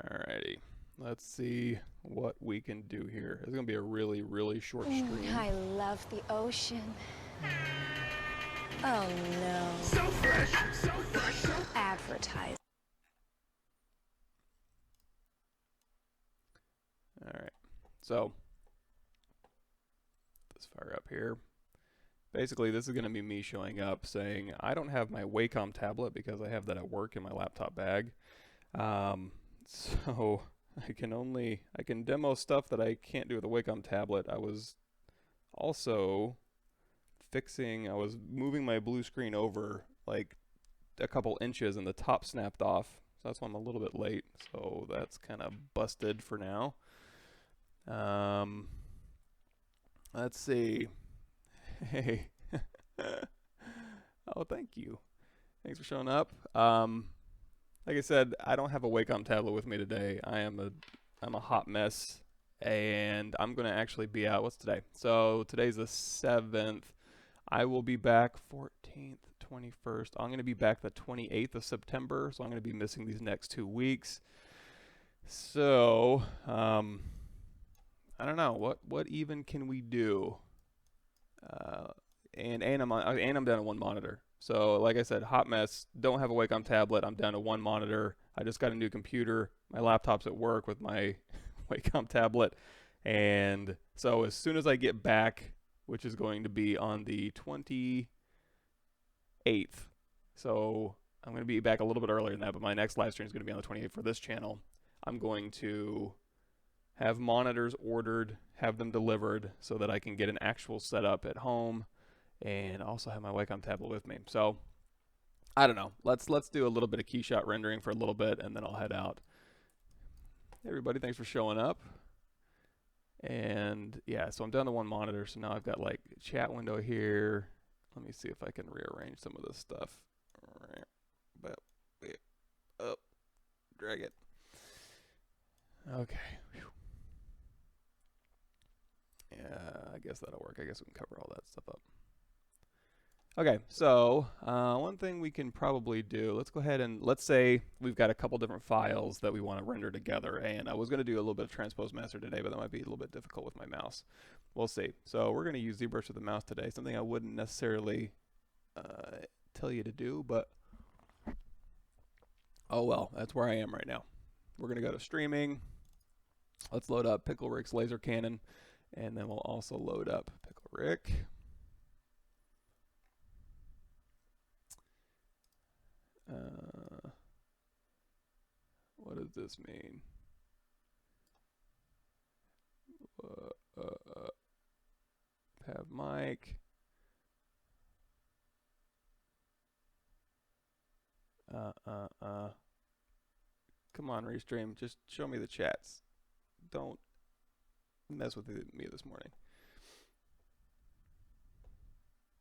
Alrighty, let's see what we can do here. It's gonna be a really, really short stream. I love the ocean. Oh no. So fresh, so fresh, so Advertise. Alright, so let's fire up here. Basically, this is going to be me showing up saying, I don't have my Wacom tablet because I have that at work in my laptop bag. So I can demo stuff that I can't do with a Wacom tablet. I was also I was moving my blue screen over like a couple inches and the top snapped off. So that's why I'm a little bit late. So that's kind of busted for now. Let's see. Hey. Oh, thank you. Thanks for showing up. Like I said, I don't have a Wacom tablet with me today. I'm a hot mess, and I'm gonna actually be out. What's today? So today's the 7th. I will be back 14th, 21st. I'm gonna be back the 28th of September. So I'm gonna be missing these next 2 weeks. So I don't know what even can we do. And I'm down to one monitor. So like I said, hot mess. Don't have a Wacom tablet. I'm down to one monitor. I just got a new computer. My laptop's at work with my Wacom tablet. And so as soon as I get back, which is going to be on the 28th, so I'm going to be back a little bit earlier than that, but my next live stream is going to be on the 28th for this channel. I'm going to have monitors ordered, have them delivered so that I can get an actual setup at home and also have my Wacom tablet with me. So I don't know. Let's do a little bit of keyshot rendering for a little bit and then I'll head out. Hey everybody, thanks for showing up. And yeah, so I'm down to one monitor, so now I've got like a chat window here. Let me see if I can rearrange some of this stuff. Up, drag it. Okay. Whew. Yeah, I guess that'll work. I guess we can cover all that stuff up. Okay, so one thing we can probably do, let's go ahead and let's say we've got a couple different files that we want to render together, and I was going to do a little bit of Transpose Master today, but that might be a little bit difficult with my mouse. We'll see. So we're going to use ZBrush with the mouse today, something I wouldn't necessarily tell you to do, but oh well, that's where I am right now. We're going to go to streaming. Let's load up Pickle Rick's laser cannon, and then we'll also load up Pickle Rick. What does this mean? Pav mic. Come on, Restream. Just show me the chats. Don't mess with me this morning.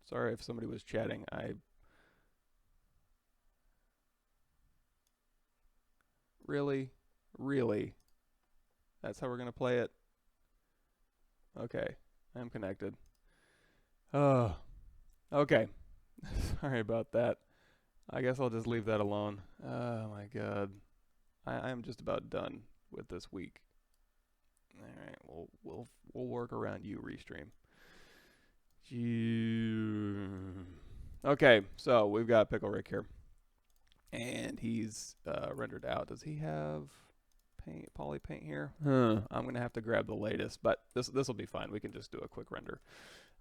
Sorry if somebody was chatting. Really? That's how we're gonna play it? Okay, I'm connected. Oh, okay. Sorry about that. I guess I'll just leave that alone. Oh my god. I'm just about done with this week. Alright, we'll work around you, Restream. Okay, so we've got Pickle Rick here. And he's rendered out. Does he have poly paint here? I'm gonna have to grab the latest, but this will be fine. We can just do a quick render.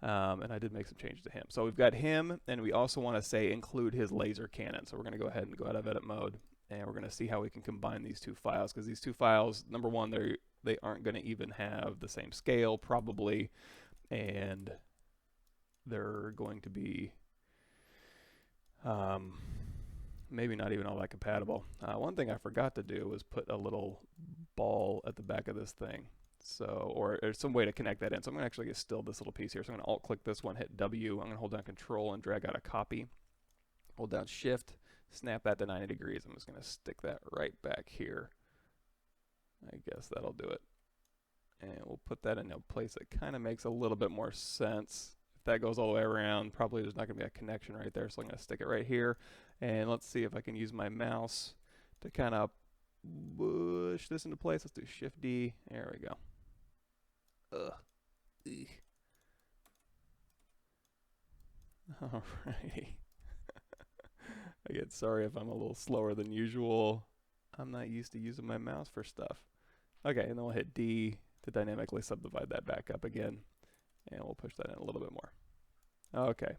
And I did make some changes to him. So we've got him, and we also want to say include his laser cannon. So we're gonna go ahead and go out of edit mode, and we're gonna see how we can combine these two files, because these two files, number one, they aren't gonna even have the same scale probably, and they're going to be maybe not even all that compatible. One thing I forgot to do was put a little ball at the back of this thing. So, or there's some way to connect that in. So I'm going to actually get still this little piece here. So I'm going to alt-click this one, hit W. I'm going to hold down Control and drag out a copy. Hold down Shift, snap that to 90 degrees. I'm just going to stick that right back here. I guess that'll do it. And we'll put that in a place that kind of makes a little bit more sense. If that goes all the way around, probably there's not going to be a connection right there. So I'm going to stick it right here. And let's see if I can use my mouse to kind of push this into place. Let's do Shift D. There we go. Ugh. Eek. Alrighty. Again, sorry if I'm a little slower than usual. I'm not used to using my mouse for stuff. Okay, and then we'll hit D to dynamically subdivide that back up again. And we'll push that in a little bit more. Okay,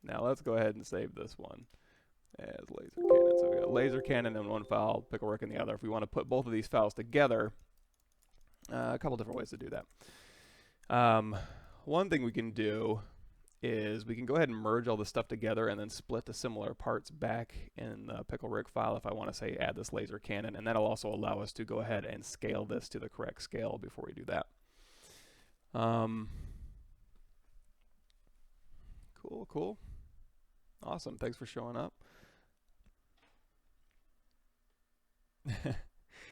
now let's go ahead and save this one as laser cannon. So we got laser cannon in one file, PickleWork in the other. If we want to put both of these files together, a couple different ways to do that. One thing we can do is we can go ahead and merge all this stuff together and then split the similar parts back in the PickleWork file if I want to say add this laser cannon, and that'll also allow us to go ahead and scale this to the correct scale before we do that. Cool. Awesome. Thanks for showing up.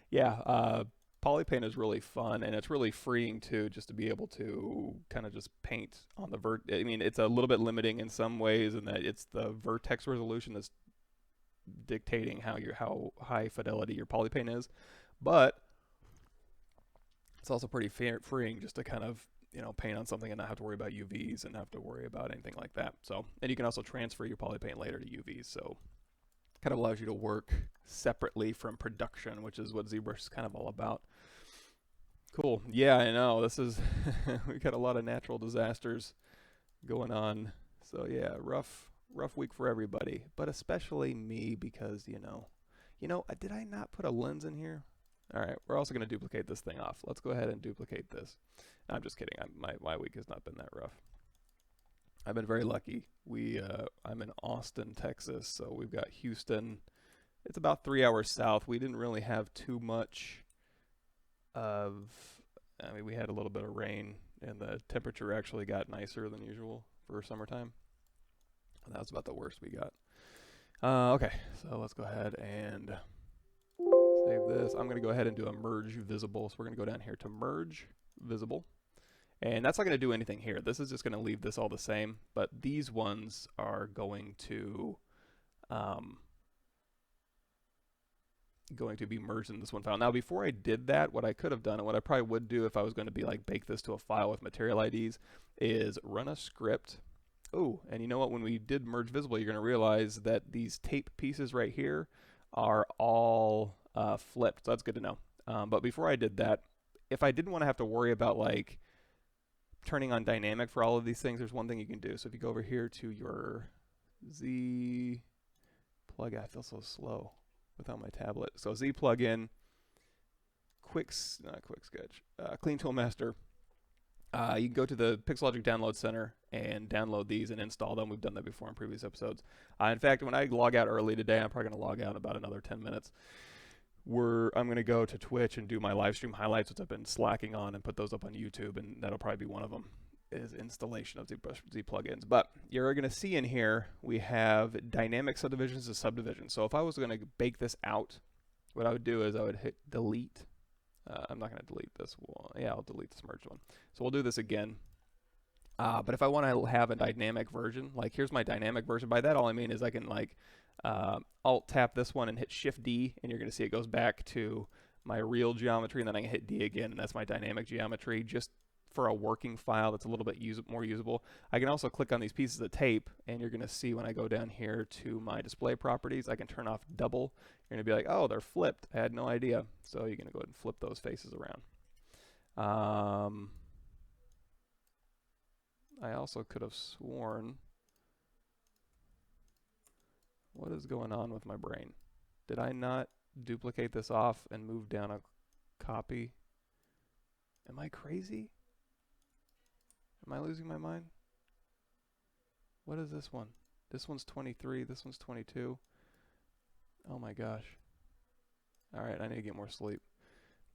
Yeah, Polypaint is really fun, and it's really freeing too, just to be able to kind of just paint on the I mean, it's a little bit limiting in some ways in that it's the vertex resolution that's dictating how high fidelity your Polypaint is, but it's also pretty freeing just to kind of, you know, paint on something and not have to worry about UVs and have to worry about anything like that. So, and you can also transfer your Polypaint later to UVs, so kind of allows you to work separately from production, which is what ZBrush is kind of all about. Cool. Yeah, I know. This is we got a lot of natural disasters going on. So yeah, rough week for everybody, but especially me because you know, did I not put a lens in here? All right, we're also going to duplicate this thing off. Let's go ahead and duplicate this. I'm just kidding. My week has not been that rough. I've been very lucky. I'm in Austin, Texas, so we've got Houston. It's about 3 hours south. We didn't really have too much I mean, we had a little bit of rain, and the temperature actually got nicer than usual for summertime. And that was about the worst we got. Okay, so let's go ahead and save this. I'm going to go ahead and do a merge visible. So we're going to go down here to merge visible. And that's not going to do anything here. This is just going to leave this all the same, but these ones are going to be merged in this one file. Now, before I did that, what I could have done, and what I probably would do if I was going to be like bake this to a file with material IDs, is run a script. Oh, and you know what? When we did merge visible, you're going to realize that these tape pieces right here are all flipped. So that's good to know. But before I did that, if I didn't want to have to worry about like turning on dynamic for all of these things, there's one thing you can do. So if you go over here to your Z plugin, I feel so slow without my tablet. So Z plugin, not quick sketch, Clean Tool Master. You can go to the Pixologic Download Center and download these and install them. We've done that before in previous episodes. In fact, when I log out early today, I'm probably going to log out in about another 10 minutes. I'm going to go to Twitch and do my live stream highlights, which I've been slacking on, and put those up on YouTube, and that'll probably be one of them, is installation of ZBrush Z plugins. But you're going to see in here we have dynamic subdivisions and subdivisions. So if I was going to bake this out, what I would do is I would hit delete. I'm not going to delete this one. Yeah, I'll delete this merged one. So we'll do this again. But if I want to have a dynamic version, like here's my dynamic version. By that, all I mean is I can like Alt tap this one and hit Shift D, and you're going to see it goes back to my real geometry, and then I can hit D again, and that's my dynamic geometry, just for a working file that's a little bit more usable. I can also click on these pieces of tape, and you're going to see when I go down here to my display properties, I can turn off double. You're going to be like, oh, they're flipped. I had no idea. So you're going to go ahead and flip those faces around. I also could have sworn, what is going on with my brain? Did I not duplicate this off and move down a copy? Am I crazy? Am I losing my mind? What is this one? This one's 23, this one's 22. Oh my gosh. All right, I need to get more sleep.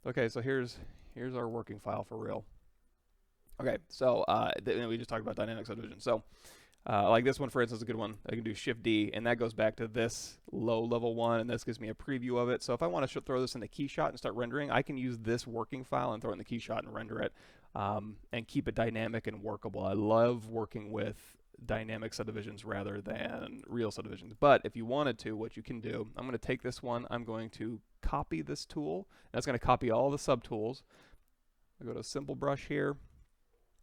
Okay, so here's our working file for real. Okay, so we just talked about dynamic subdivision. So like this one, for instance, is a good one. I can do Shift D, and that goes back to this low level one, and this gives me a preview of it. So if I want to throw this in the KeyShot and start rendering, I can use this working file and throw it in the KeyShot and render it, and keep it dynamic and workable. I love working with dynamic subdivisions rather than real subdivisions. But if you wanted to, what you can do, I'm going to take this one, I'm going to copy this tool. That's going to copy all the subtools. I go to ZBrush here,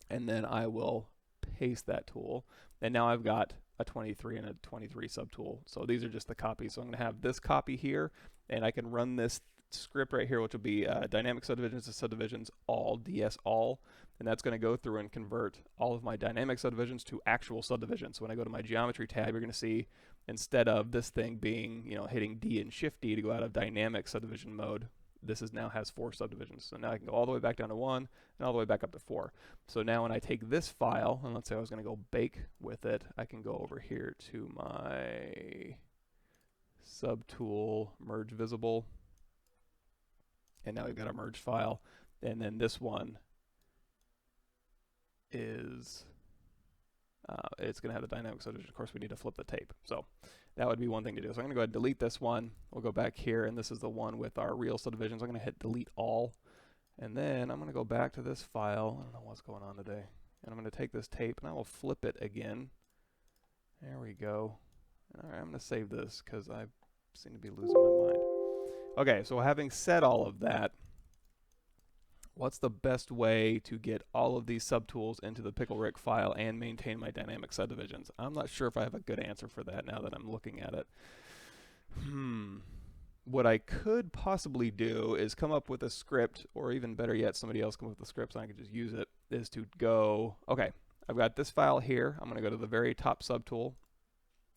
and then I will paste that tool. And now I've got a 23 and a 23 subtool. So these are just the copies. So I'm going to have this copy here, and I can run this script right here, which will be dynamic subdivisions to subdivisions all, ds all, and that's going to go through and convert all of my dynamic subdivisions to actual subdivisions. So when I go to my geometry tab, you're going to see instead of this thing being, you know, hitting D and Shift D to go out of dynamic subdivision mode, this is now has 4 subdivisions. So now I can go all the way back down to 1 and all the way back up to 4. So now when I take this file, and let's say I was going to go bake with it, I can go over here to my subtool merge visible. And now we've got a merge file. And then this one is, it's going to have the dynamic subdivision. Of course, we need to flip the tape. So that would be one thing to do. So I'm going to go ahead and delete this one. We'll go back here, and this is the one with our real subdivisions. I'm going to hit delete all. And then I'm going to go back to this file. I don't know what's going on today. And I'm going to take this tape, and I will flip it again. There we go. All right, I'm going to save this because I seem to be losing my mind. Okay, so having said all of that, what's the best way to get all of these subtools into the PickleRick file and maintain my dynamic subdivisions? I'm not sure if I have a good answer for that now that I'm looking at it. What I could possibly do is come up with a script, or even better yet, somebody else come up with a script so I can just use it, is to go, okay, I've got this file here. I'm going to go to the very top subtool.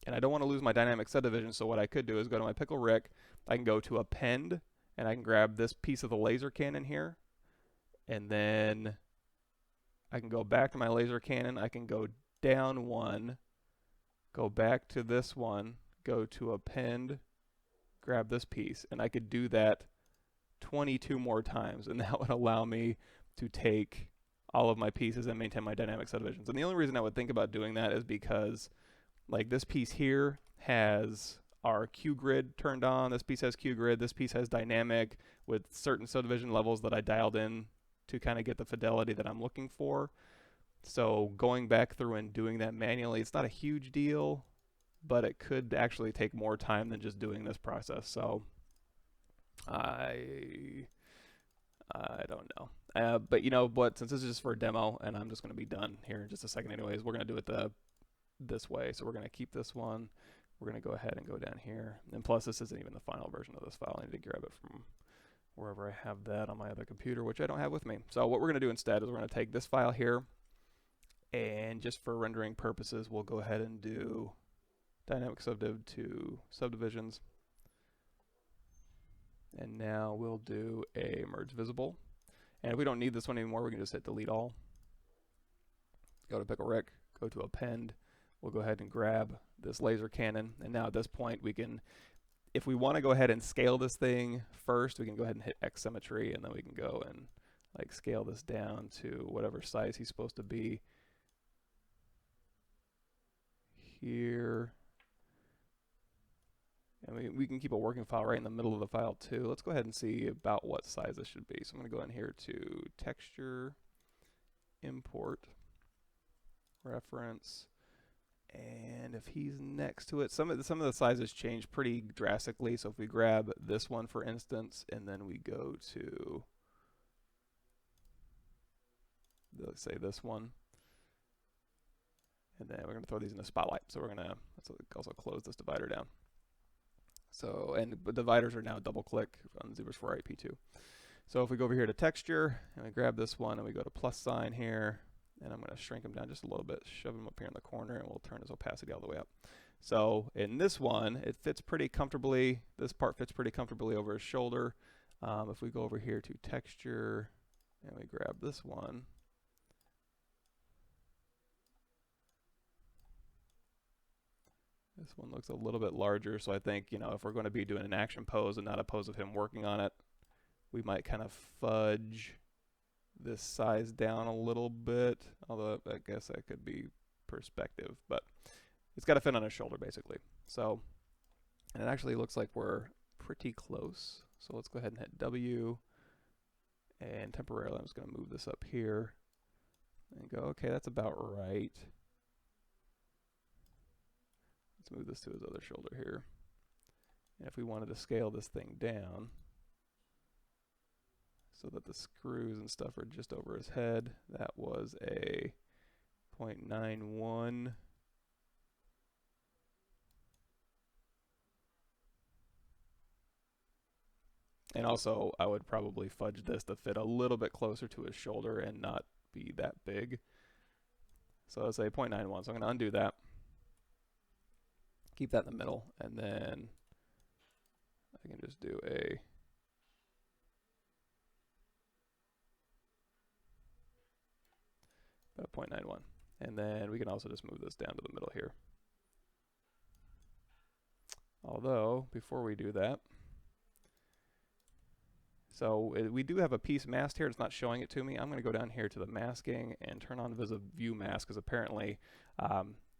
And I don't want to lose my dynamic subdivision, so what I could do is go to my PickleRick. I can go to append, and I can grab this piece of the laser cannon here. And then I can go back to my laser cannon. I can go down one, go back to this one, go to append, grab this piece. And I could do that 22 more times, and that would allow me to take all of my pieces and maintain my dynamic subdivisions. And the only reason I would think about doing that is because, like, this piece here has our QGrid turned on, this piece has QGrid, this piece has dynamic with certain subdivision levels that I dialed in to kind of get the fidelity that I'm looking for. So going back through and doing that manually, it's not a huge deal, but it could actually take more time than just doing this process. So I don't know. But you know what, since this is just for a demo and I'm just going to be done here in just a second anyways, we're going to do it this way. So we're going to keep this one. We're going to go ahead and go down here. And plus, this isn't even the final version of this file. I need to grab it from wherever I have that on my other computer, which I don't have with me. So what we're going to do instead is we're going to take this file here, and just for rendering purposes, we'll go ahead and do dynamic subdiv to subdivisions. And now we'll do a merge visible. And if we don't need this one anymore, we can just hit delete all. Go to PickleRick, go to append. We'll go ahead and grab this laser cannon. And now at this point, we can, if we want to go ahead and scale this thing first, we can go ahead and hit X symmetry, and then we can go and like scale this down to whatever size he's supposed to be here. And we can keep a working file right in the middle of the file too. Let's go ahead and see about what size this should be. So I'm going to go in here to texture, import, reference. And if he's next to it, some of the sizes change pretty drastically. So if we grab this one, for instance, and then we go to, let's say this one, and then we're going to throw these in the spotlight. So we're going to also close this divider down. So, and the dividers are now double click on ZBrush 4 IP2. So if we go over here to texture, and we grab this one, and we go to plus sign here, and I'm going to shrink him down just a little bit, shove him up here in the corner, and we'll turn his opacity all the way up. So in this one, it fits pretty comfortably. This part fits pretty comfortably over his shoulder. If we go over here to texture, and we grab this one, this one looks a little bit larger. So I think, you know, if we're going to be doing an action pose and not a pose of him working on it, we might kind of fudge this size down a little bit, although I guess that could be perspective, but it's got to fit on his shoulder basically. So, and it actually looks like we're pretty close. So let's go ahead and hit W, and temporarily I'm just going to move this up here and go, okay, that's about right. Let's move this to his other shoulder here. And if we wanted to scale this thing down so that the screws and stuff are just over his head, that was a 0.91. And also, I would probably fudge this to fit a little bit closer to his shoulder and not be that big. So let's say 0.91. So I'm going to undo that. Keep that in the middle, and then I can just do a about 0.91. And then we can also just move this down to the middle here. Although, before we do that, so we do have a piece masked here. It's not showing it to me. I'm going to go down here to the masking and turn on view mask, because apparently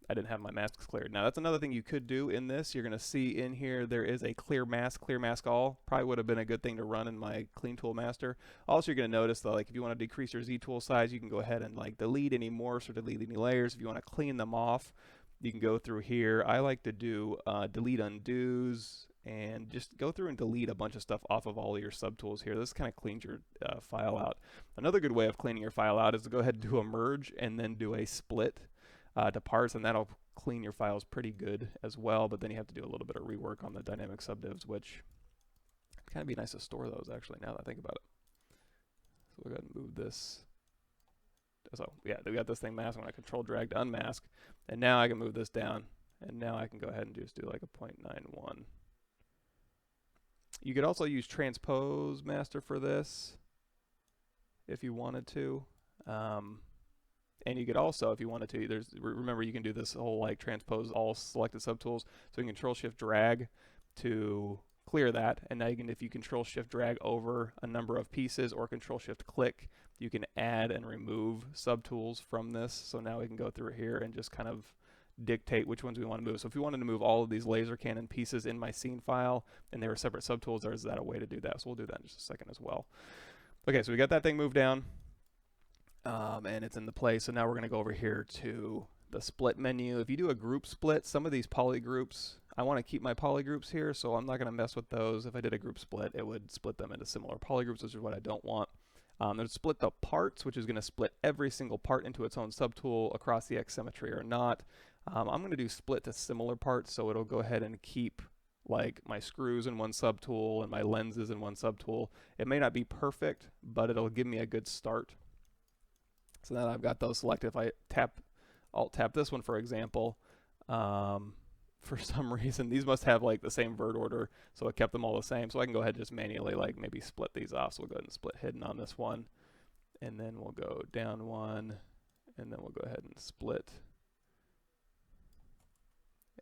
I didn't have my masks cleared. Now that's another thing you could do in this. You're going to see in here there is a clear mask all. Probably would have been a good thing to run in my clean tool master. Also, you're going to notice that like if you want to decrease your Z tool size, you can go ahead and like delete any morphs or delete any layers. If you want to clean them off, you can go through here. I like to do delete undos and just go through and delete a bunch of stuff off of all of your subtools here. This kind of cleans your file out. Another good way of cleaning your file out is to go ahead and do a merge and then do a split to parts, and that'll clean your files pretty good as well, but then you have to do a little bit of rework on the dynamic subdivs, which kind of be nice to store those actually now that I think about it. So we'll go ahead and move this. So yeah, we got this thing masked. I'm going to control drag to unmask, and now I can move this down, and now I can go ahead and just do like a 0.91. You could also use Transpose Master for this if you wanted to. And you could also, if you wanted to, remember you can do this whole like transpose all selected subtools. So you can Control Shift drag to clear that, and now you can, if you Control Shift drag over a number of pieces or Control Shift click, you can add and remove subtools from this. So now we can go through here and just kind of dictate which ones we want to move. So if we wanted to move all of these laser cannon pieces in my scene file and they were separate subtools, there's that a way to do that. So we'll do that in just a second as well. Okay, so we got that thing moved down. And it's in the place. So now we're going to go over here to the split menu. If you do a group split, some of these poly groups, I want to keep my poly groups here, so I'm not going to mess with those. If I did a group split, it would split them into similar poly groups, which is what I don't want. There's split the parts, which is going to split every single part into its own subtool across the X symmetry or not. I'm going to do split to similar parts, so it'll go ahead and keep like my screws in one subtool and my lenses in one subtool. It may not be perfect, but it'll give me a good start. So now I've got those selected. If I Alt tap this one, for example, for some reason, these must have like the same vert order, so it kept them all the same. So I can go ahead and just manually like maybe split these off. So we'll go ahead and split hidden on this one, and then we'll go down one, and then we'll go ahead and split.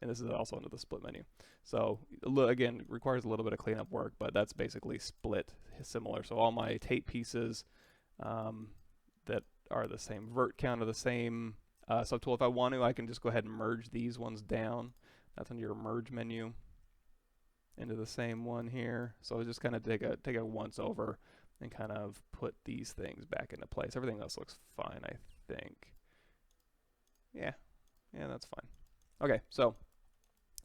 And this is also under the split menu. So again, requires a little bit of cleanup work, but that's basically split similar. So all my tape pieces that are the same vert count of the same subtool. If I want to, I can just go ahead and merge these ones down. That's under your merge menu into the same one here. So I just kind of take a once over and kind of put these things back into place. Everything else looks fine, I think. Yeah, that's fine. Okay, so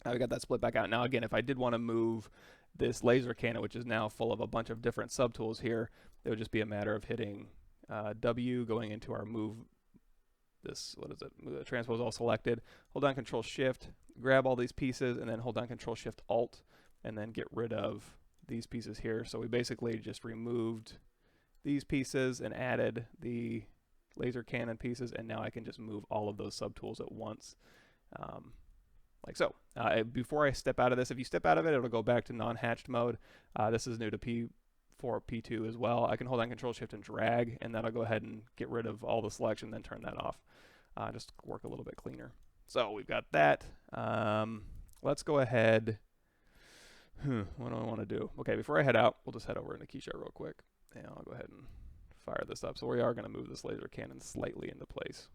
now we got that split back out. Now again, if I did want to move this laser cannon, which is now full of a bunch of different subtools here, it would just be a matter of hitting W, going into our move, transpose all selected, hold down Control Shift, grab all these pieces, and then hold down Control Shift Alt, and then get rid of these pieces here. So we basically just removed these pieces and added the laser cannon pieces, and now I can just move all of those subtools at once, like so. Before I step out of this, if you step out of it, it'll go back to non-hatched mode. This is new to P4, P2 as well. I can hold on Control Shift and drag, and that'll go ahead and get rid of all the selection, then turn that off. Just work a little bit cleaner. So we've got that. Let's go ahead. What do I want to do? Okay, before I head out, we'll just head over into Keyshot real quick, and I'll go ahead and fire this up. So we are going to move this laser cannon slightly into place.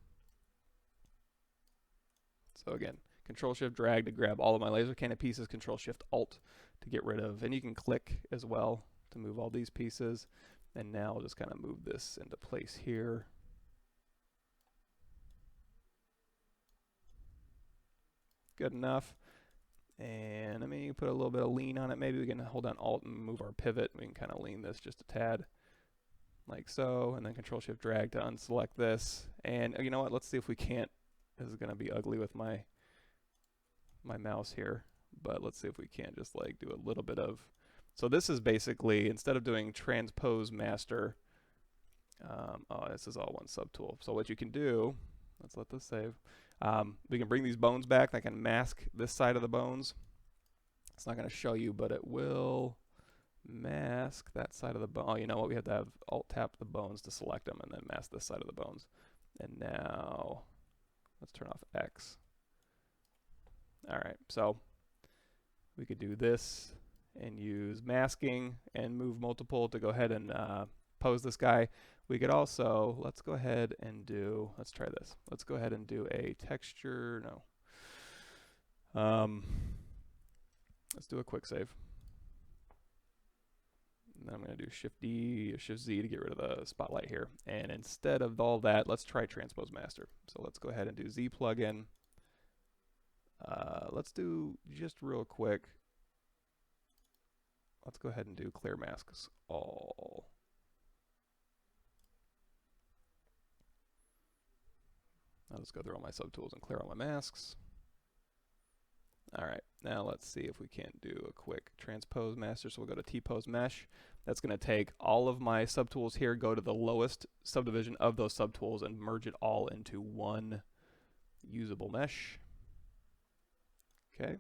So again, Control Shift drag to grab all of my laser cannon pieces, Control Shift Alt to get rid of, and you can click as well to move all these pieces. And now I'll just kind of move this into place here. Good enough. And let me put a little bit of lean on it. Maybe we can hold down Alt and move our pivot. We can kind of lean this just a tad, like so, and then Control Shift drag to unselect this. And you know what? Let's see if we can't. This is going to be ugly with my mouse here, but let's see if we can't just like do a little bit of. So this is basically, instead of doing Transpose Master, oh, this is all one subtool. So what you can do, let's let this save. We can bring these bones back. I can mask this side of the bones. It's not going to show you, but it will mask that side of the bone. Oh, you know what? We have to have Alt tap the bones to select them and then mask this side of the bones. And now let's turn off X. All right, so we could do this and use masking and move multiple to go ahead and pose this guy. We could also, let's go ahead and do, let's try this. Let's go ahead and do a texture, no. Let's do a quick save. And then I'm going to do Shift D, Shift Z to get rid of the spotlight here. And instead of all that, let's try Transpose Master. So let's go ahead and do Z plugin. Let's do just real quick. Let's go ahead and do clear masks all. I'll just go through all my subtools and clear all my masks. All right, now let's see if we can't do a quick Transpose Master. So we'll go to T-Pose Mesh. That's going to take all of my subtools here, go to the lowest subdivision of those subtools, and merge it all into one usable mesh. Okay,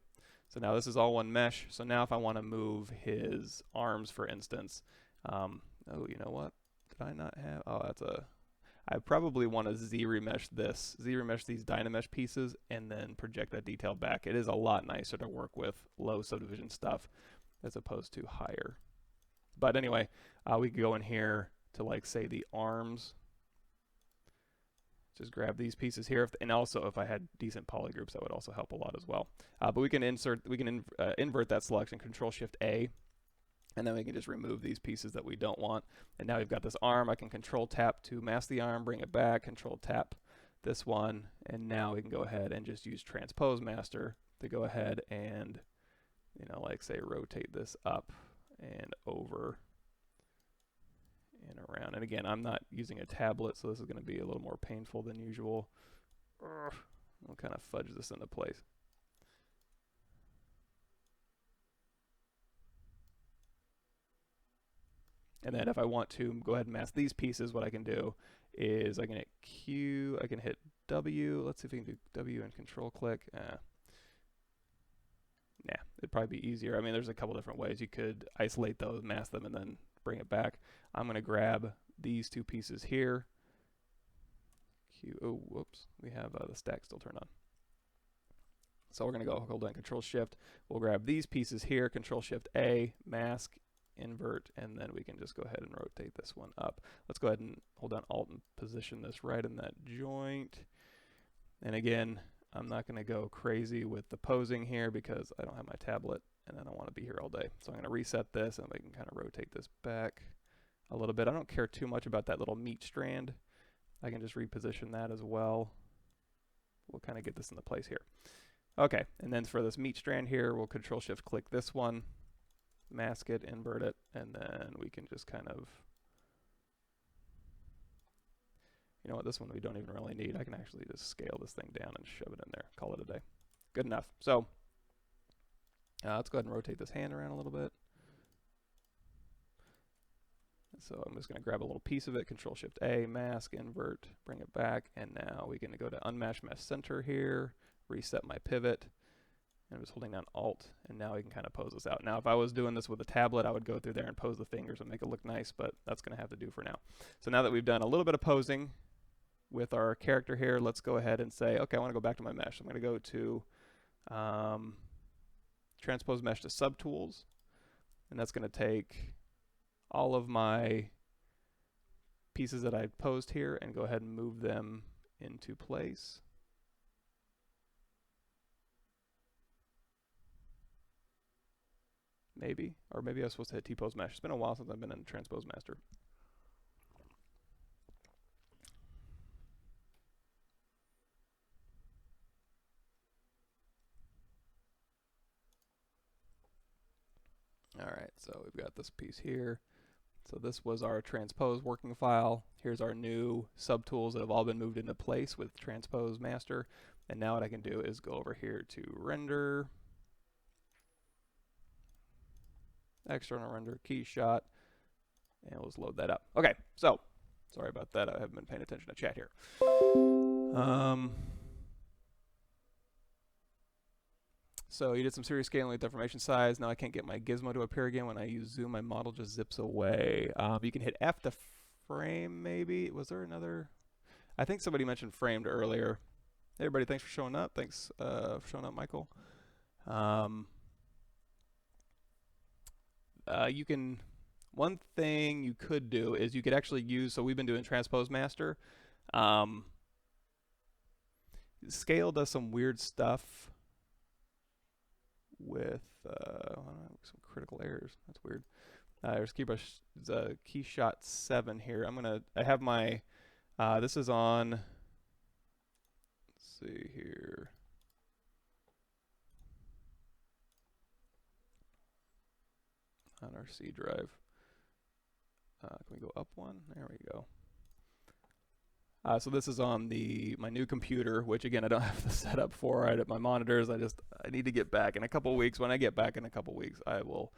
so now this is all one mesh. So now if I want to move his arms, for instance, oh, you know what? Did I not have? Oh, that's a. I probably want to ZRemesh this, ZRemesh these Dynamesh pieces, and then project that detail back. It is a lot nicer to work with low subdivision stuff as opposed to higher. But anyway, we could go in here to, like, say the arms. Just grab these pieces here, and also if I had decent polygroups, that would also help a lot as well. But we can invert that selection, Control Shift A. And then we can just remove these pieces that we don't want. And now we've got this arm. I can Control Tap to mask the arm, bring it back, Control Tap this one. And now we can go ahead and just use Transpose Master to go ahead and, you know, like say rotate this up and over and around. And again, I'm not using a tablet, so this is going to be a little more painful than usual. I'll kind of fudge this into place. And then if I want to go ahead and mask these pieces, what I can do is I can hit Q, I can hit W. Let's see if we can do W and Control click. Nah, it'd probably be easier. I mean, there's a couple different ways. You could isolate those, mask them, and then bring it back. I'm going to grab these two pieces here. Q, oh, whoops. We have the stack still turned on. So we're going to go hold down Control Shift. We'll grab these pieces here, Control Shift A, mask, invert, and then we can just go ahead and rotate this one up. Let's go ahead and hold down Alt and position this right in that joint. And again, I'm not going to go crazy with the posing here because I don't have my tablet and I don't want to be here all day. So I'm going to reset this and we can kind of rotate this back a little bit. I don't care too much about that little meat strand. I can just reposition that as well. We'll kind of get this into place here. Okay, and then for this meat strand here, we'll Control Shift click this one, mask it, invert it, and then we can just kind of, you know what, this one we don't even really need. I can actually just scale this thing down and shove it in there, call it a day. Good enough. So let's go ahead and rotate this hand around a little bit. So I'm just going to grab a little piece of it, Control Shift A, mask, invert, bring it back, and now we can go to Unmatch Mesh Center here, reset my pivot. I'm just holding down Alt, and now we can kind of pose this out. Now, if I was doing this with a tablet, I would go through there and pose the fingers and make it look nice, but that's going to have to do for now. So now that we've done a little bit of posing with our character here, let's go ahead and say, okay, I want to go back to my mesh. I'm going to go to Transpose Mesh to Subtools, and that's going to take all of my pieces that I posed here and go ahead and move them into place. Maybe, or maybe I was supposed to hit T-Pose Mesh. It's been a while since I've been in Transpose Master. All right, so we've got this piece here. So this was our Transpose working file. Here's our new subtools that have all been moved into place with Transpose master. And now what I can do is go over here to render, external render, key shot, and let's load that up. Okay, so sorry about that. I haven't been paying attention to chat here. So you did some serious scaling with deformation size. Now I can't get my gizmo to appear again. When I use zoom, my model just zips away. You can hit F to frame, maybe. Was there another? I think somebody mentioned framed earlier. Hey everybody, thanks for showing up. Thanks for showing up, Michael. You can, one thing you could do is you could actually use, so we've been doing Transpose Master. Scale does some weird stuff with some critical errors. That's weird. There's key shot 7 here. I have my, this is on, let's see here. On our C drive. Can we go up one? There we go. So this is on my new computer, which again I don't have the setup for right at my monitors. I need to get back in a couple weeks. When I get back in a couple weeks, I will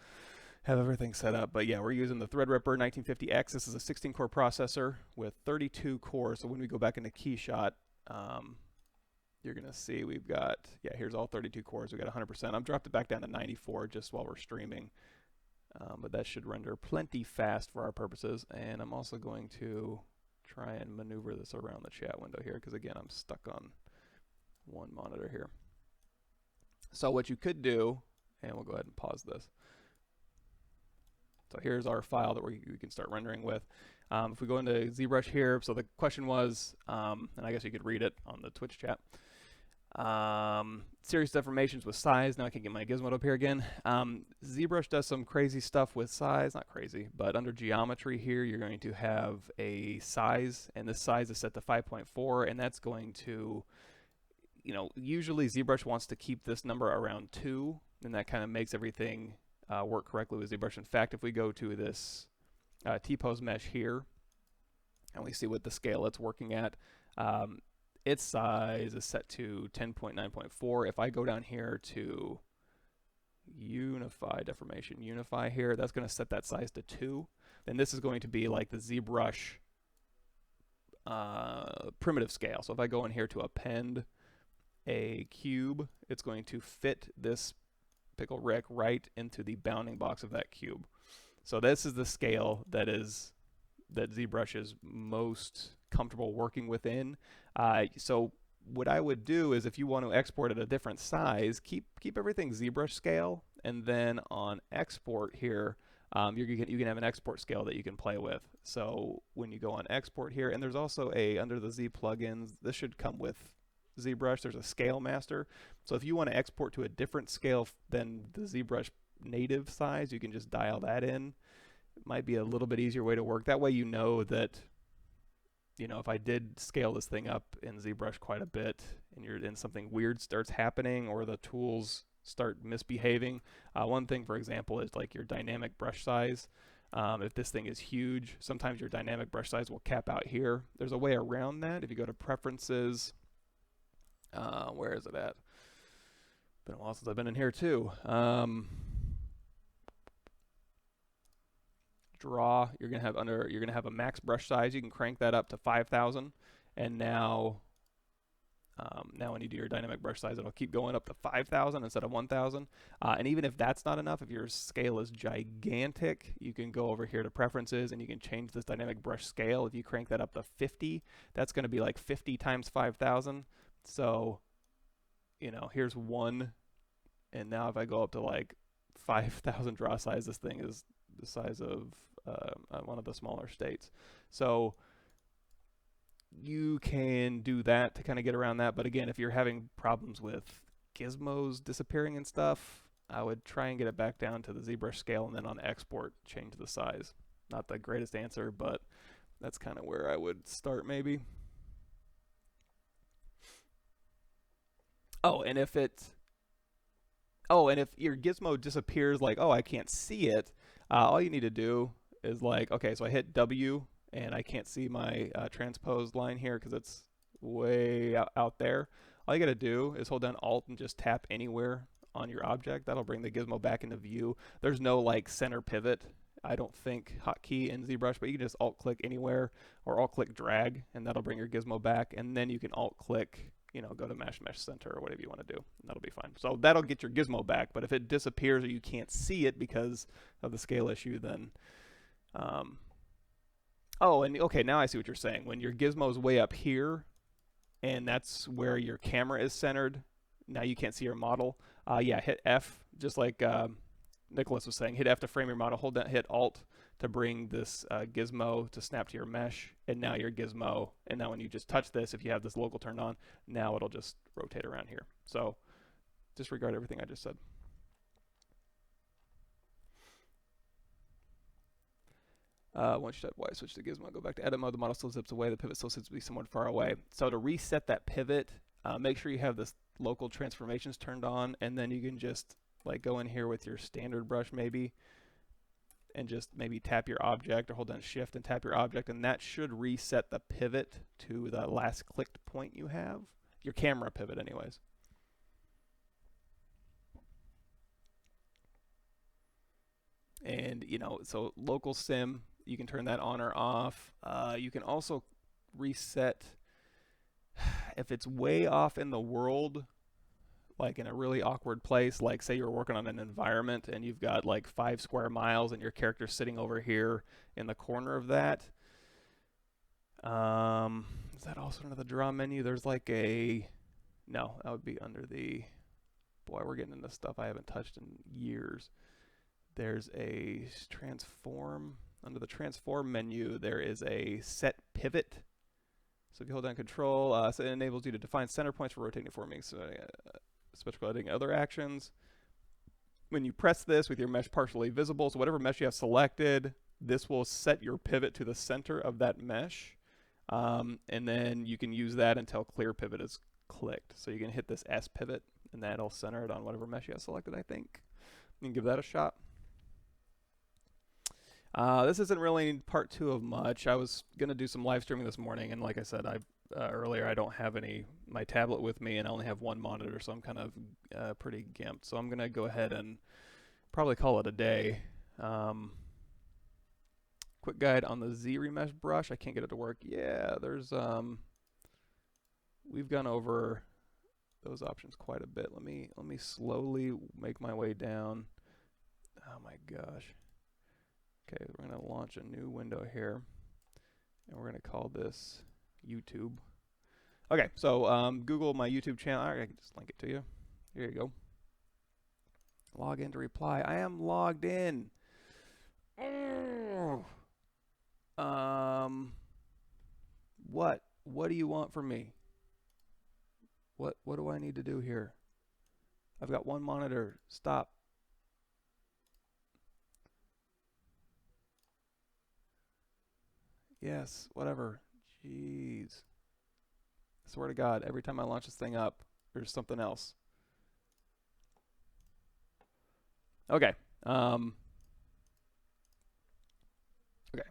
have everything set up. But yeah, we're using the Threadripper 1950X. This is a 16-core processor with 32 cores. So when we go back into KeyShot, you're gonna see we've got, yeah, here's all 32 cores. We got 100%. I've dropped it back down to 94 just while we're streaming. But that should render plenty fast for our purposes. And I'm also going to try and maneuver this around the chat window here because again I'm stuck on one monitor here. So what you could do, and we'll go ahead and pause this. So here's our file that we can start rendering with. If we go into ZBrush here, so the question was, and I guess you could read it on the Twitch chat. Serious deformations with size. Now I can get my gizmo up here again. ZBrush does some crazy stuff with size. Not crazy, but under geometry here, you're going to have a size, and this size is set to 5.4, and that's going to, usually ZBrush wants to keep this number around 2, and that kind of makes everything work correctly with ZBrush. In fact, if we go to this T-pose mesh here, and we see what the scale it's working at, its size is set to 10.9.4. If I go down here to unify deformation, unify here, that's going to set that size to 2. Then this is going to be like the ZBrush primitive scale. So if I go in here to append a cube, it's going to fit this Pickle Rick right into the bounding box of that cube. So this is the scale that ZBrush is most comfortable working within. So what I would do is if you want to export at a different size, keep everything ZBrush scale, and then on export here, you can have an export scale that you can play with. So when you go on export here, and there's also under the Z plugins, this should come with ZBrush, there's a scale master. So if you want to export to a different scale than the ZBrush native size, you can just dial that in. It might be a little bit easier way to work. That way you know that, if I did scale this thing up in ZBrush quite a bit and something weird starts happening or the tools start misbehaving. One thing, for example, is like your dynamic brush size. If this thing is huge, sometimes your dynamic brush size will cap out here. There's a way around that. If you go to preferences, where is it at? Been a while since I've been in here too. Draw, you're gonna have a max brush size. You can crank that up to 5,000, and now when you do your dynamic brush size, it'll keep going up to 5,000 instead of 1,000. And even if that's not enough, if your scale is gigantic, you can go over here to preferences and you can change this dynamic brush scale. If you crank that up to 50, that's going to be like 50 times 5,000. So, here's 1, and now if I go up to like 5,000 draw size, this thing is the size of one of the smaller states. So you can do that to kind of get around that. But again, if you're having problems with gizmos disappearing and stuff, I would try and get it back down to the ZBrush scale, and then on export, change the size. Not the greatest answer, but that's kind of where I would start maybe. Oh, and if Oh, and if your gizmo disappears, like, oh, I can't see it, all you need to do is like, okay, so I hit W and I can't see my transposed line here because it's way out there. All you got to do is hold down Alt and just tap anywhere on your object. That'll bring the gizmo back into view. There's no like center pivot, I don't think, hotkey in ZBrush, but you can just Alt click anywhere or Alt click drag, and that'll bring your gizmo back. And then you can Alt click, you know, go to mesh center or whatever you want to do, and that'll be fine. So that'll get your gizmo back. But if it disappears or you can't see it because of the scale issue, then oh, and okay, now I see what you're saying. When your gizmo is way up here, and that's where your camera is centered, now you can't see your model. Yeah, hit F, just like Nicholas was saying. Hit F to frame your model. Hold down, hit Alt to bring this gizmo to snap to your mesh, and now your gizmo, and now when you just touch this, if you have this local turned on, now it'll just rotate around here. So disregard everything I just said. Once you type Y, switch to gizmo, go back to edit mode, the model still zips away, the pivot still seems to be somewhat far away. So to reset that pivot, make sure you have this local transformations turned on, and then you can just like go in here with your standard brush maybe, and just maybe tap your object or hold down Shift and tap your object, and that should reset the pivot to the last clicked point you have, your camera pivot anyways. And you know, so local sim, you can turn that on or off. You can also reset if it's way off in the world, like in a really awkward place, like say you're working on an environment and you've got like 5 square miles and your character's sitting over here in the corner of that. Is that also under the draw menu? There's like a, no, that would be under the, boy, we're getting into stuff I haven't touched in years. There's a transform. Under the transform menu, there is a set pivot. So if you hold down Control, so it enables you to define center points for rotating, deforming, so, special editing, other actions. When you press this with your mesh partially visible, so whatever mesh you have selected, this will set your pivot to the center of that mesh. And then you can use that until clear pivot is clicked. So you can hit this S pivot, and that'll center it on whatever mesh you have selected, I think. You can give that a shot. This isn't really part 2 of much. I was going to do some live streaming this morning, and like I said earlier, I don't have my tablet with me, and I only have one monitor, so I'm kind of pretty gimped. So I'm going to go ahead and probably call it a day. Quick guide on the ZRemesher. I can't get it to work. Yeah, there's we've gone over those options quite a bit. Let me slowly make my way down. Oh my gosh. Okay, we're going to launch a new window here, and we're going to call this YouTube. Okay, so Google my YouTube channel. I can just link it to you. Here you go. Log in to reply. I am logged in. What? What do you want from me? What do I need to do here? I've got one monitor. Stop. Yes, whatever. Jeez. I swear to God, every time I launch this thing up, there's something else. Okay. Okay,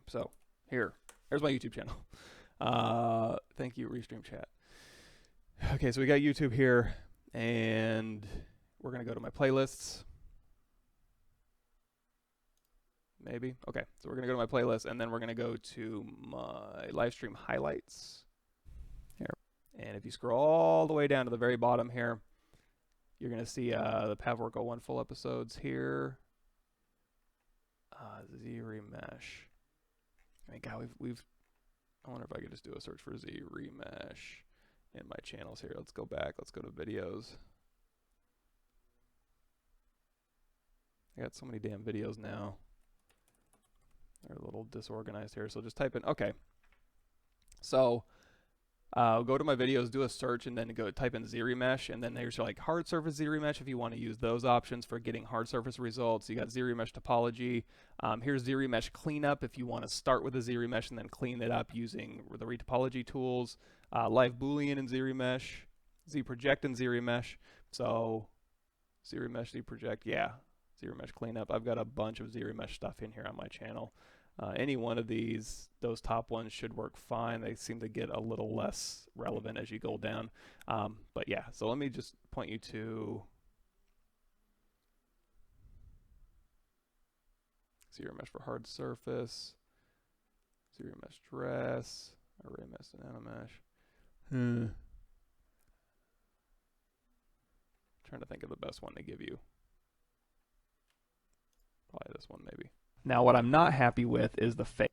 so here's my YouTube channel. Thank you, Restream Chat. Okay, so we got YouTube here, and we're going to go to my playlists. Maybe. Okay, so we're going to go to my playlist, and then we're going to go to my live stream highlights here. And if you scroll all the way down to the very bottom here, you're going to see the PavWork 01 full episodes here. ZRemesh. I mean, God, I wonder if I could just do a search for ZRemesh in my channels here. Let's go back. Let's go to videos. I got so many damn videos now. They're a little disorganized here, so just type in, okay. So go to my videos, do a search, and then go type in ZRemesh, and then there's like hard surface ZRemesh if you want to use those options for getting hard surface results. You got ZRemesh topology. Here's ZRemesh cleanup if you want to start with a ZRemesh and then clean it up using the retopology tools. Live Boolean in ZRemesh, ZProject in ZRemesh. So ZRemesher project. Yeah, ZRemesher cleanup. I've got a bunch of ZRemesher stuff in here on my channel. Any one of those top ones should work fine. They seem to get a little less relevant as you go down. But yeah, so let me just point you to ZRemesher for hard surface, ZRemesher dress, array mesh and nanomesh. Trying to think of the best one to give you. Probably this one maybe. Now what I'm not happy with is the fade.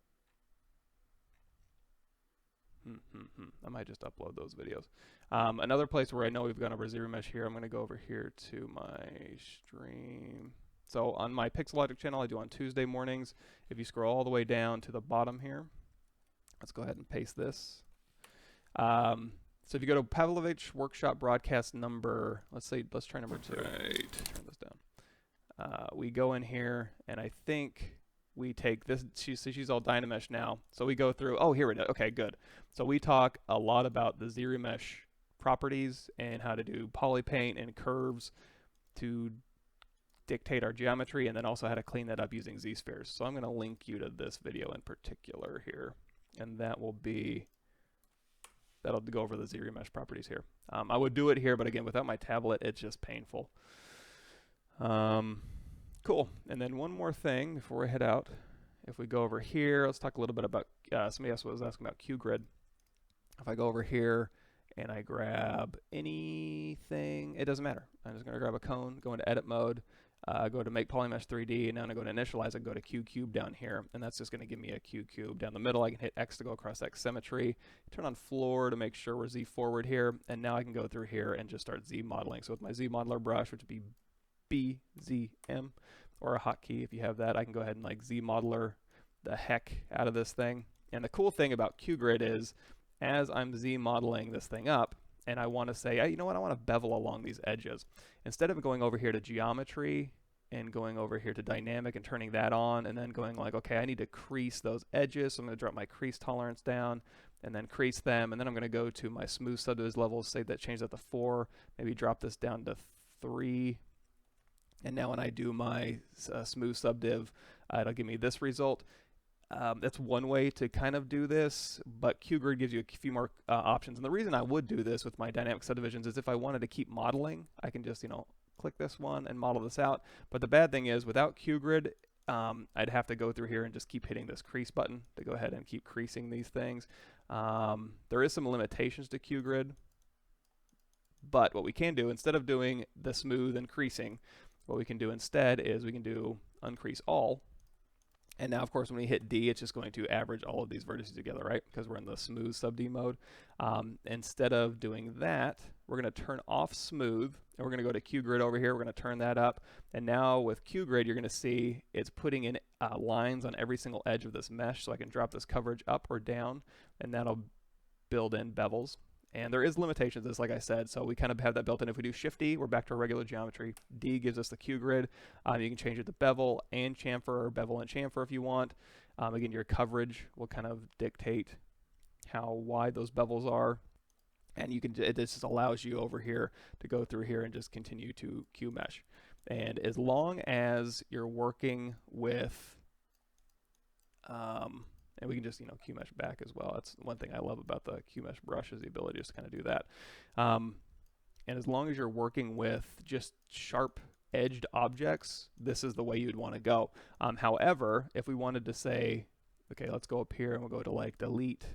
I might just upload those videos. Another place where I know we've gone over ZRemesher here, I'm going to go over here to my stream. So on my Pixelogic channel, I do on Tuesday mornings. If you scroll all the way down to the bottom here, let's go ahead and paste this. So if you go to Pavlovich Workshop broadcast number, let's try number 2. Right. Turn this down. We go in here, and I think we take this. She's all Dynamesh now. So we go through. Oh, here it is. Okay, good. So we talk a lot about the ZRemesh properties and how to do polypaint and curves to dictate our geometry, and then also how to clean that up using Z-spheres. So I'm going to link you to this video in particular here, and that'll go over the ZRemesh properties here. I would do it here, but again, without my tablet, it's just painful. Cool. And then one more thing before I head out. If we go over here, let's talk a little bit about, somebody else was asking about QGrid. If I go over here and I grab anything, it doesn't matter. I'm just going to grab a cone, go into edit mode, go to make polymesh 3D, and now I'm going to go to initialize and go to QCube down here, and that's just going to give me a QCube down the middle. I can hit X to go across X symmetry, turn on floor to make sure we're Z forward here, and now I can go through here and just start Z modeling. So with my Z modeler brush, which would be BZM, or a hotkey if you have that, I can go ahead and like Z modeler the heck out of this thing. And the cool thing about QGrid is, as I'm Z modeling this thing up, and I want to say, hey, you know what, I want to bevel along these edges. Instead of going over here to geometry and going over here to dynamic and turning that on, and then going like, okay, I need to crease those edges, so I'm going to drop my crease tolerance down and then crease them, and then I'm going to go to my smooth subdivision levels, say that change that to 4, maybe drop this down to 3, and now when I do my smooth subdiv, it'll give me this result. That's one way to kind of do this, but QGrid gives you a few more options. And the reason I would do this with my dynamic subdivisions is if I wanted to keep modeling, I can just, click this one and model this out. But the bad thing is, without QGrid, I'd have to go through here and just keep hitting this crease button to go ahead and keep creasing these things. There is some limitations to QGrid, but what we can do, instead of doing the smooth and creasing, what we can do instead is we can do uncrease all. And now, of course, when we hit D, it's just going to average all of these vertices together, right? Because we're in the smooth sub-D mode. Instead of doing that, we're going to turn off smooth, and we're going to go to QGrid over here. We're going to turn that up. And now with QGrid, you're going to see it's putting in lines on every single edge of this mesh. So I can drop this coverage up or down, and that'll build in bevels. And there is limitations, as like I said, so we kind of have that built in. If we do Shift D, we're back to our regular geometry. D gives us the QGrid. You can change it to bevel and chamfer, or bevel and chamfer if you want. Again, your coverage will kind of dictate how wide those bevels are. And you can, it just allows you over here to go through here and just continue to Q mesh. And as long as you're working with and we can just, QMesh back as well. That's one thing I love about the QMesh brush, is the ability just to kind of do that. And as long as you're working with just sharp edged objects, this is the way you'd want to go. However, if we wanted to say, okay, let's go up here and we'll go to like delete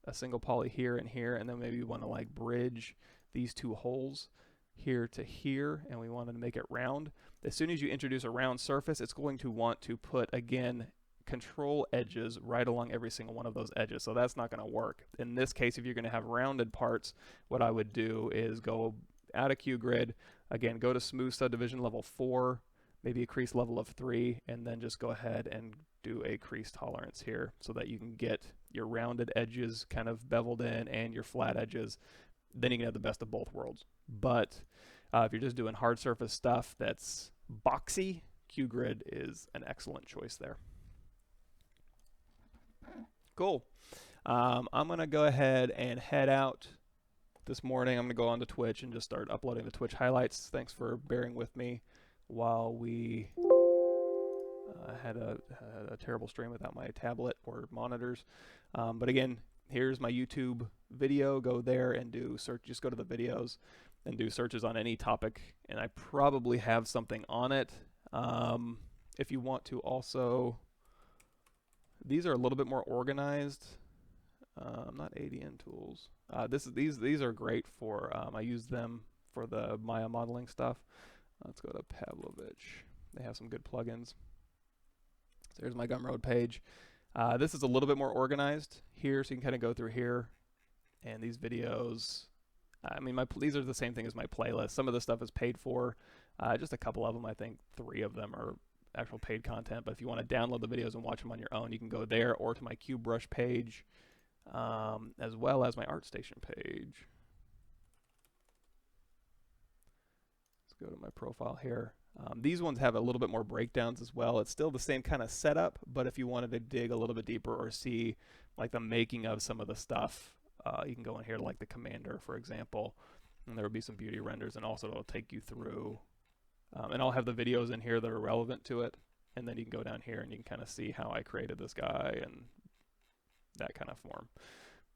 a single poly here, and then maybe we want to like bridge these two holes here to here, and we wanted to make it round. As soon as you introduce a round surface, it's going to want to put, again, control edges right along every single one of those edges. So that's not going to work. In this case, if you're going to have rounded parts, what I would do is go out of QGrid, again, go to smooth subdivision level 4, maybe a crease level of 3, and then just go ahead and do a crease tolerance here so that you can get your rounded edges kind of beveled in and your flat edges. Then you can have the best of both worlds. But if you're just doing hard surface stuff that's boxy, QGrid is an excellent choice there. Cool. I'm going to go ahead and head out this morning I'm going to go onto Twitch and just start uploading the Twitch highlights. Thanks for bearing with me while we had a terrible stream without my tablet or monitors. But again, here's my YouTube video. Go there and do search. Just go to the videos and do searches on any topic, and I probably have something on it. If you want to also, these are a little bit more organized. Not ADN tools. These are great for, I use them for the Maya modeling stuff. Let's go to Pavlovich. They have some good plugins. So here's my Gumroad page. This is a little bit more organized here, so you can kind of go through here. And these videos, I mean, these are the same thing as my playlist. Some of the stuff is paid for. Just a couple of them, I think 3 of them are actual paid content. But if you want to download the videos and watch them on your own, you can go there or to my QBrush page, as well as my ArtStation page. Let's go to my profile here. These ones have a little bit more breakdowns as well. It's still the same kind of setup, but if you wanted to dig a little bit deeper or see like the making of some of the stuff, you can go in here to like the Commander, for example, and there will be some beauty renders, and also it'll take you through, and I'll have the videos in here that are relevant to it, and then you can go down here and you can kind of see how I created this guy and that kind of form.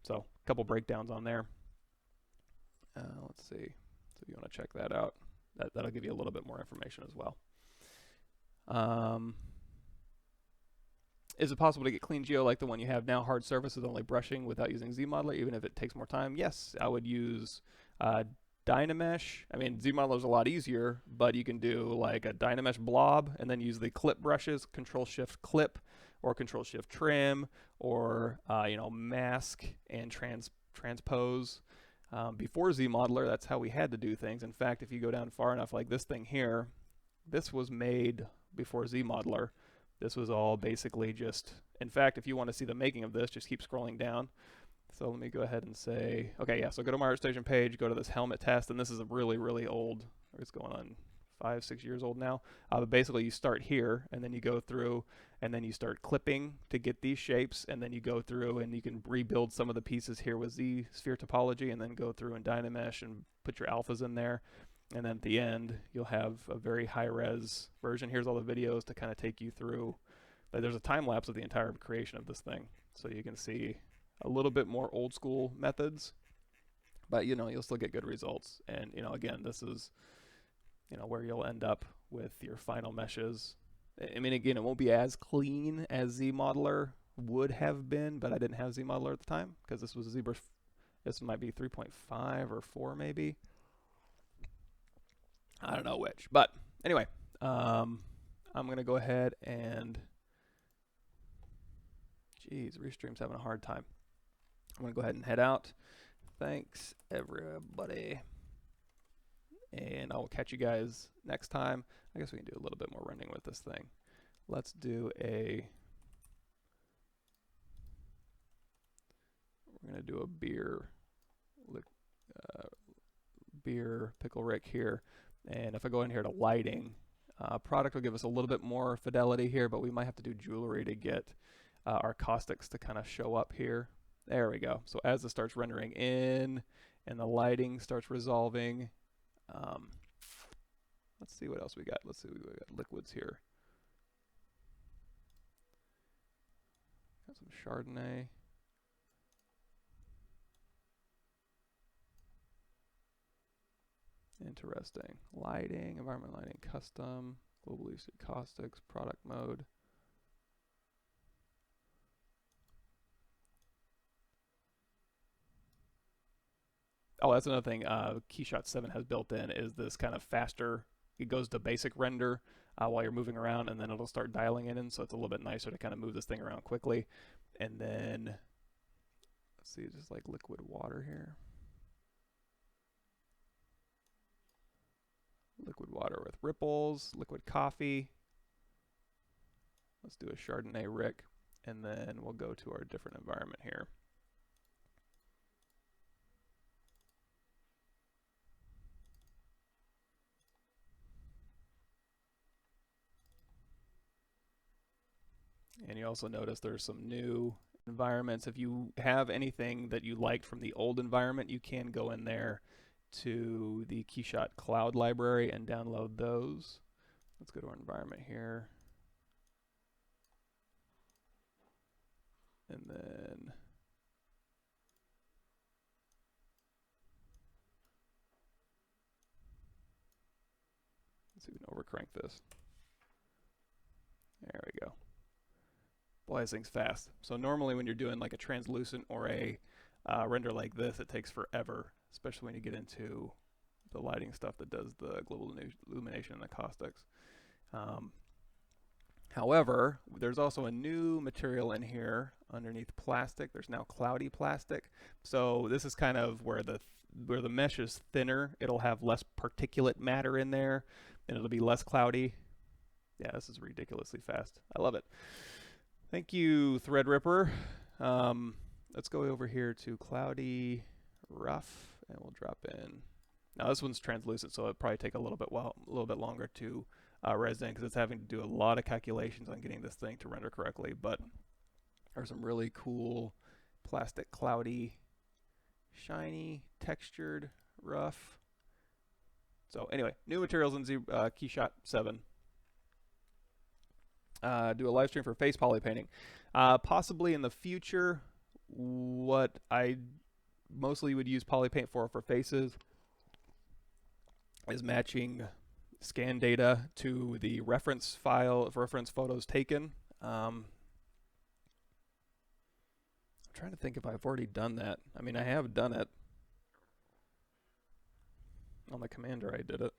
So a couple breakdowns on there. Let's see. So if you want to check that out, that'll give you a little bit more information as well. Is it possible to get clean geo like the one you have now, hard surface with only brushing without using ZModeler, even if it takes more time? Yes, I would use Dynamesh. I mean, ZModeler is a lot easier, but you can do like a Dynamesh blob and then use the clip brushes, Control-Shift-Clip or Control-Shift-Trim, or you know, mask and transpose. Before ZModeler, that's how we had to do things. In fact, if you go down far enough, like this thing here, this was made before ZModeler. This was all basically just, in fact, if you want to see the making of this, just keep scrolling down. So let me go ahead and say, okay, yeah, so go to my ArtStation page, go to this helmet test, and this is a really, really old, it's going on 5-6 years old now. But basically you start here, and then you go through, and then you start clipping to get these shapes, and then you go through and you can rebuild some of the pieces here with Z sphere topology, and then go through and Dynamesh and put your alphas in there. And then at the end, you'll have a very high-res version. Here's all the videos to kind of take you through. There's a time lapse of the entire creation of this thing, so you can see a little bit more old school methods, but you know, you'll still get good results. And you know, again, this is, you know, where you'll end up with your final meshes. I mean, again, it won't be as clean as ZModeler would have been, but I didn't have ZModeler at the time because this was a ZBrush. This might be 3.5 or 4 maybe. I don't know which, but anyway, I'm gonna go ahead and, geez, Restream's having a hard time. I'm gonna go ahead and head out. Thanks everybody, and I will catch you guys next time. I guess we can do a little bit more running with this thing. Let's do we're gonna do a beer pickle Rick here. And if I go in here to lighting, product will give us a little bit more fidelity here, but we might have to do jewelry to get our caustics to kind of show up here. There we go. So as it starts rendering in and the lighting starts resolving, let's see what else we got. Let's see, we got liquids here. Got some Chardonnay. Interesting. Lighting, environment lighting, custom, global use caustics, product mode. Oh, that's another thing Keyshot 7 has built in, is this kind of faster, it goes to basic render while you're moving around, and then it'll start dialing it in, so it's a little bit nicer to kind of move this thing around quickly. And then, let's see, just like liquid water here. Liquid water with ripples, liquid coffee. Let's do a Chardonnay Rick, and then we'll go to our different environment here. And you also notice there's some new environments. If you have anything that you liked from the old environment, you can go in there to the Keyshot Cloud library and download those. Let's go to our environment here. And then let's see if we can overcrank this. There we go. Boy, this thing's fast. So normally when you're doing like a translucent or a render like this, it takes forever, especially when you get into the lighting stuff that does the global illumination and the caustics. However, there's also a new material in here underneath plastic. There's now cloudy plastic. So this is kind of where the mesh is thinner. It'll have less particulate matter in there, and it'll be less cloudy. Yeah, this is ridiculously fast. I love it. Thank you, Threadripper. Let's go over here to cloudy rough, and we'll drop in. Now this one's translucent, so it'll probably take a little bit longer to res in, because it's having to do a lot of calculations on getting this thing to render correctly. But there's some really cool plastic, cloudy, shiny, textured, rough. So anyway, new materials in Keyshot 7. Do a live stream for face poly painting. Possibly in the future. What I mostly would use poly paint for faces is matching scan data to the reference file, reference photos taken. I'm trying to think if I've already done that. I mean, I have done it. On the Commander I did it.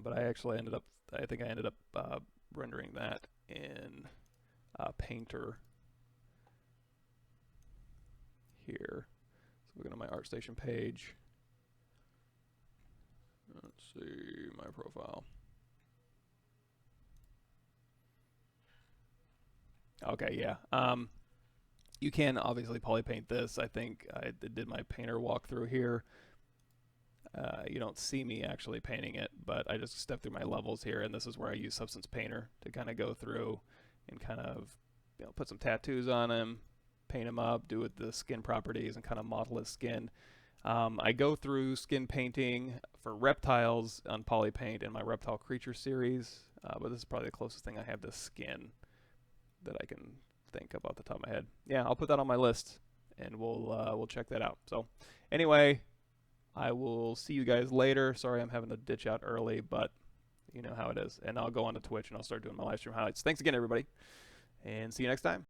But I actually ended up, I think I ended up rendering that in Painter here. So we go to my ArtStation page. Let's see my profile. Okay, yeah. You can obviously poly paint this. I think I did my Painter walkthrough here. You don't see me actually painting it, but I just step through my levels here, and this is where I use Substance Painter to kind of go through and kind of, you know, put some tattoos on him, paint him up, do with the skin properties, and kind of model his skin. I go through skin painting for reptiles on Polypaint in my Reptile Creature series, but this is probably the closest thing I have to skin that I can think of off the top of my head. Yeah, I'll put that on my list, and we'll check that out. So anyway, I will see you guys later. Sorry I'm having to ditch out early, but you know how it is. And I'll go on to Twitch and I'll start doing my live stream highlights. Thanks again, everybody, and see you next time.